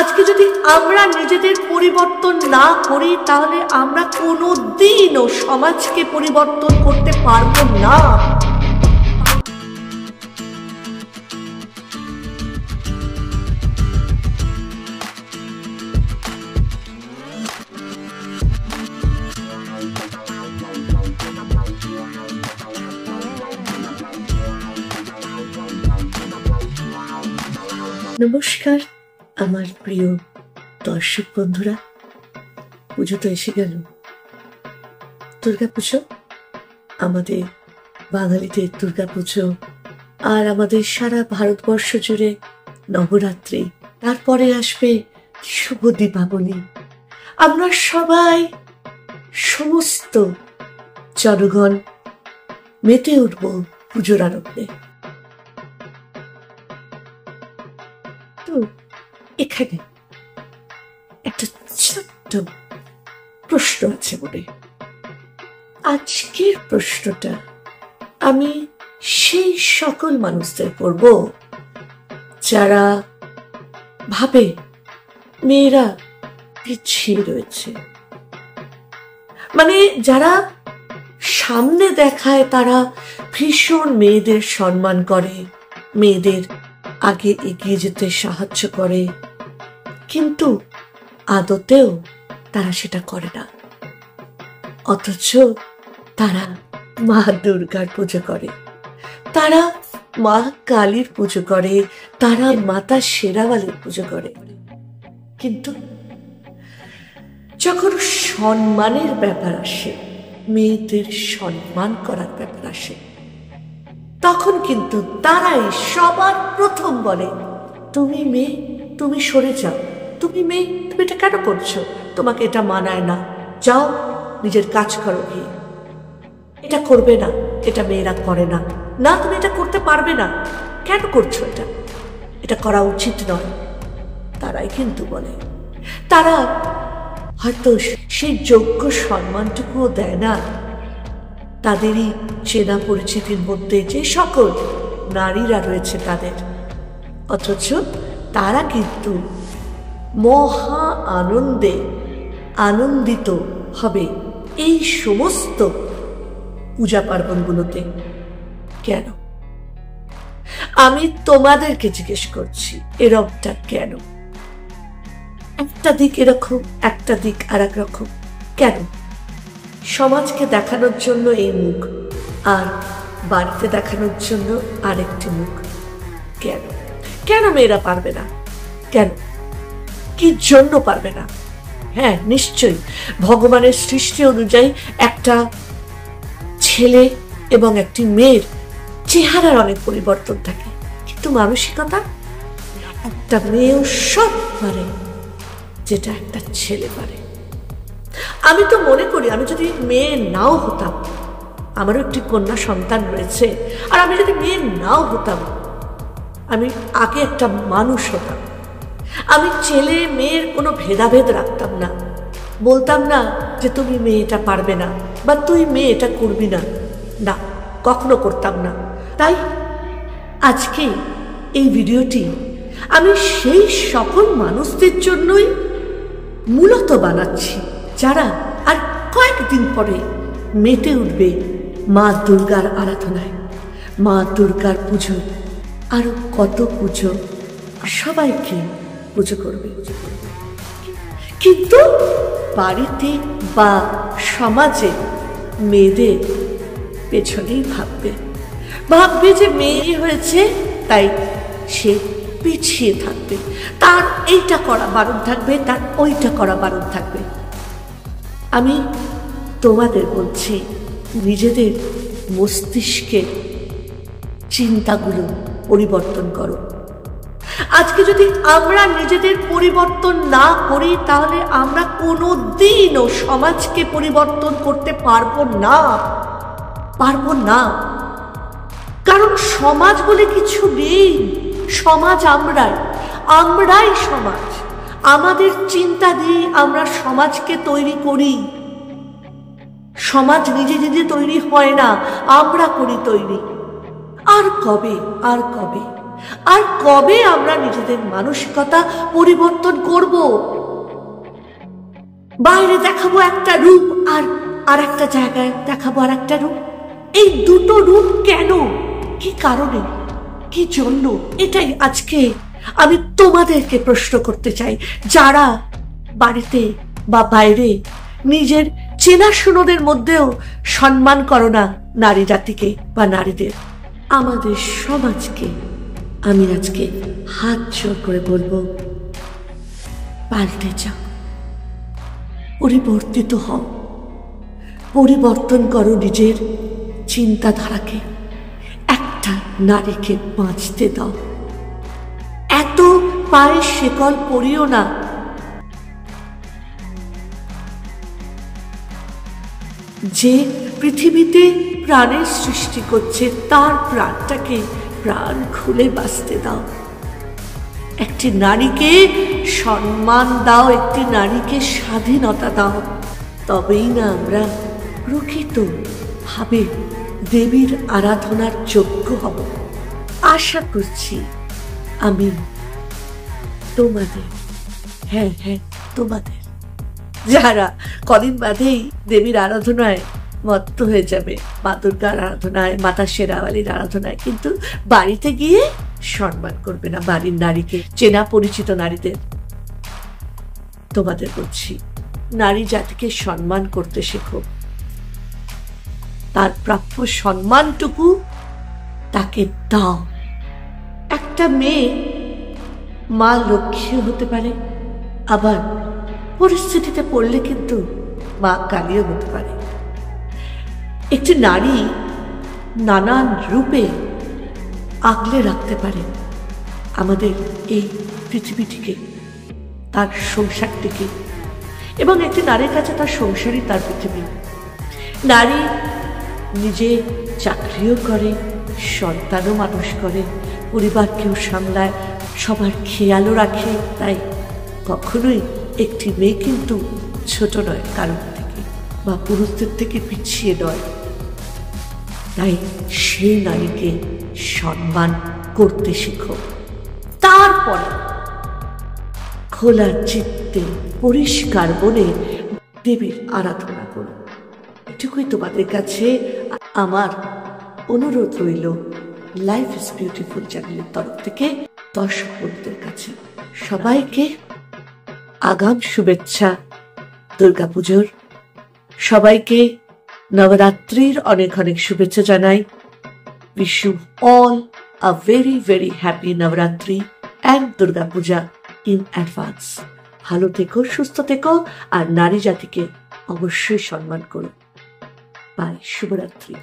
আজকে যদি আমরা নিজেদের পরিবর্তন না করি তাহলে আমরা কোনোদিনও সমাজকে পরিবর্তন করতে পারবো না। নমস্কার আমার প্রিয় দর্শক বন্ধুরা, পুজো তো এসে গেল। দুর্গাপুজো আমাদের বাঙালিদের দুর্গাপুজো, আর আমাদের সারা ভারতবর্ষ জুড়ে নবরাত্রি, তারপরে আসবে শুভ দীপাবলি। আমরা সবাই সমস্ত জনগণ মেতে উঠব পুজোর আনন্দে। তো এখানে একটা ছোট্ট প্রশ্ন আছে মনে। আজকের প্রশ্নটা আমি সেই সকল মানুষদের করব যারা ভাবে মেয়েরা পিছিয়ে রয়েছে, মানে যারা সামনে দেখায় তারা ভীষণ মেয়েদের সম্মান করে, মেয়েদের আগে এগিয়ে যেতে সাহায্য করে, কিন্তু আদতেও তারা সেটা করে না। অথচ তারা মা দুর্গার পুজো করে, তারা মা কালীর পুজো করে, তারা মাতা শেরাওয়ালির পুজো করে। কিন্তু যখন সম্মানের ব্যাপার আসে, মেয়েদের সম্মান করার ব্যাপার আসে, তখন কিন্তু তারাই সবার প্রথম বলে, তুমি মেয়ে, তুমি সরে যাও, তুমি মেয়ে, তুমি এটা কেন করছো, তোমাকে এটা মানায় না, যাও নিজের কাজ করো গিয়ে, এটা করবে না, এটা মেয়েরা করে না, না তুমি এটা করতে পারবে না, কেন করছো এটা, এটা করা উচিত নয়। তারাই কিন্তু বলে। তারা হয়তো সেই যোগ্য সম্মানটুকুও দেয় না তাদেরই চেনা পরিচিতির মধ্যে যে সকল নারীরা রয়েছে তাদের। অথচ তারা কিন্তু মহা আনন্দে আনন্দিত হবে এই সমস্ত পূজা পার্বণগুলোতে। কেন? আমি তোমাদেরকে জিজ্ঞেস করছি, এরকমটা কেন? একটা দিক এরকম, একটা দিক আর এক রকম, কেন? সমাজকে দেখানোর জন্য এই মুখ, আর বাড়িতে দেখানোর জন্য আরেকটি মুখ। কেন? কেন মেয়েরা পারবে না? কেন? কি জন্য পারবে না? হ্যাঁ, নিশ্চয়ই ভগবানের সৃষ্টি অনুযায়ী একটা ছেলে এবং একটি মেয়ের চেহারার অনেক পরিবর্তন থাকে, কিন্তু মানসিকতা একটা মেয়েও সব পারে যেটা একটা ছেলে পারে। আমি তো মনে করি আমি যদি মেয়ে নাও হতাম, আমারও একটি কন্যা সন্তান রয়েছে, আর আমি যদি মেয়ে নাও হতাম, আমি আগে একটা মানুষ হতাম। আমি ছেলে মেয়ের কোনো ভেদাভেদ রাখতাম না, বলতাম না যে তুমি মেয়ে এটা পারবে না বা তুই মেয়ে এটা করবি না, না, কখনো করতাম না। তাই আজকে এই ভিডিওটি আমি সেই সকল মানুষদের জন্যই মূলত বানাচ্ছি যারা আর কয়েকদিন পরে মেতে উঠবে মা দুর্গার আরাধনায়, মা দুর্গার পুজো, আরো কত পুজো, সবাইকে পুজো করবে। কিন্তু বাড়িতে বা সমাজে মেয়েদের পেছনেই ভাববে যে মেয়ে হয়েছে তাই সে পিছিয়ে থাকবে, তার এইটা করা বারণ থাকবে, তার ওইটা করা বারণ থাকবে। আমি তোমাদের বলছি, নিজেদের মস্তিষ্কের চিন্তাগুলো পরিবর্তন করো। আজকে যদি আমরা নিজেদের পরিবর্তন না করি তাহলে আমরা কোনোদিনও সমাজকে পরিবর্তন করতে পারবো না। কারণ সমাজ বলে কিছু নেই, সমাজ আমরাই সমাজ। আমাদের চিন্তা দিয়ে আমরা সমাজকে তৈরি করি। সমাজ নিজে নিজে তৈরি হয় না, আমরা করি তৈরি। আর কবে আর কবে আমরা নিজেদের মানসিকতা পরিবর্তন করব? বাইরে দেখাবো একটা রূপ, আর একটা জায়গায় দেখাবো আর একটা রূপ। এই দুটো রূপ কেন? কি কারণে? কি জন্য? এটাই আজকে আমি তোমাদেরকে প্রশ্ন করতে চাই, যারা বাড়িতে বা বাইরে নিজের চেনাশোনাদের মধ্যেও সম্মান করো না নারী জাতিকে বা নারীদের। আমাদের সমাজকে আমি আজকে হাত জোর করে বলবো, পাল্টে যাও, পরিবর্তিত হও, পরিবর্তন করো নিজের চিন্তাধারাকে। একটা নারীকে বাঁচতে দাও। এত পায়ে শেকল পরিও না। যে পৃথিবীতে প্রাণের সৃষ্টি করছে তার প্রাণটাকে প্রাণ খুলে বাঁচতে দাও। একটি নারীকে সম্মান দাও, একটি নারীকে স্বাধীনতা দাও। তবেই না আমরা প্রকৃত ভাবে দেবীর আরাধনার যোগ্য হব। আশা করছি আমি তোমাদের, হ্যাঁ তোমাদের, যারা কদিন বাদেই দেবীর আরাধনায় মত্ত হয়ে যাবে, মা দুর্গার আরাধনায়, মাতা শেরাওয়ালির আরাধনায়, কিন্তু বাড়িতে গিয়ে সম্মান করবে না বাড়ির নারীকে, চেনা পরিচিত নারীদের। তোমাদের বলছি, নারী জাতিকে সম্মান করতে শেখো। তার প্রাপ্য সম্মানটুকু তাকে দাও। একটা মেয়ে মা লক্ষ্মী হতে পারে, আবার পরিস্থিতিতে পড়লে কিন্তু মা কালীও হতে পারে। একটি নারী নানান রূপে আগলে রাখতে পারে আমাদের এই পৃথিবীটিকে, তার সংসারটিকে। এবং একটি নারীর কাছে তার সংসারই তার পৃথিবী। নারী নিজে চাকরিও করে, সন্তানও মানুষ করে, পরিবারকেও সামলায়, সবার খেয়ালও রাখে। তাই কখনোই একটি মেয়ে কিন্তু ছোট নয় কারোর থেকে, বা পুরুষদের থেকে পিছিয়ে নয়। তাই সেই নারীকে সম্মান করতে শেখো। তারপরে খোলা চিত্তে পরিষ্কার মনে দেবীর আরাধনা করো। এটুকুই তোমাদের কাছে আমার অনুরোধ রইল লাইফ ইজ বিউটিফুল চ্যানেলের তরফ থেকে দর্শক বন্ধুদের কাছে। সবাইকে আগাম শুভেচ্ছা দুর্গাপুজোর। সবাইকে নবরাত্রির অনেক অনেক শুভেচ্ছা জানাই। Wish you all a very very happy Navratri and Durga Puja in advance. ভালো থেকো, সুস্থ থেকো, আর নারী জাতিকে অবশ্যই সম্মান করো। বাই, শুভরাত্রি।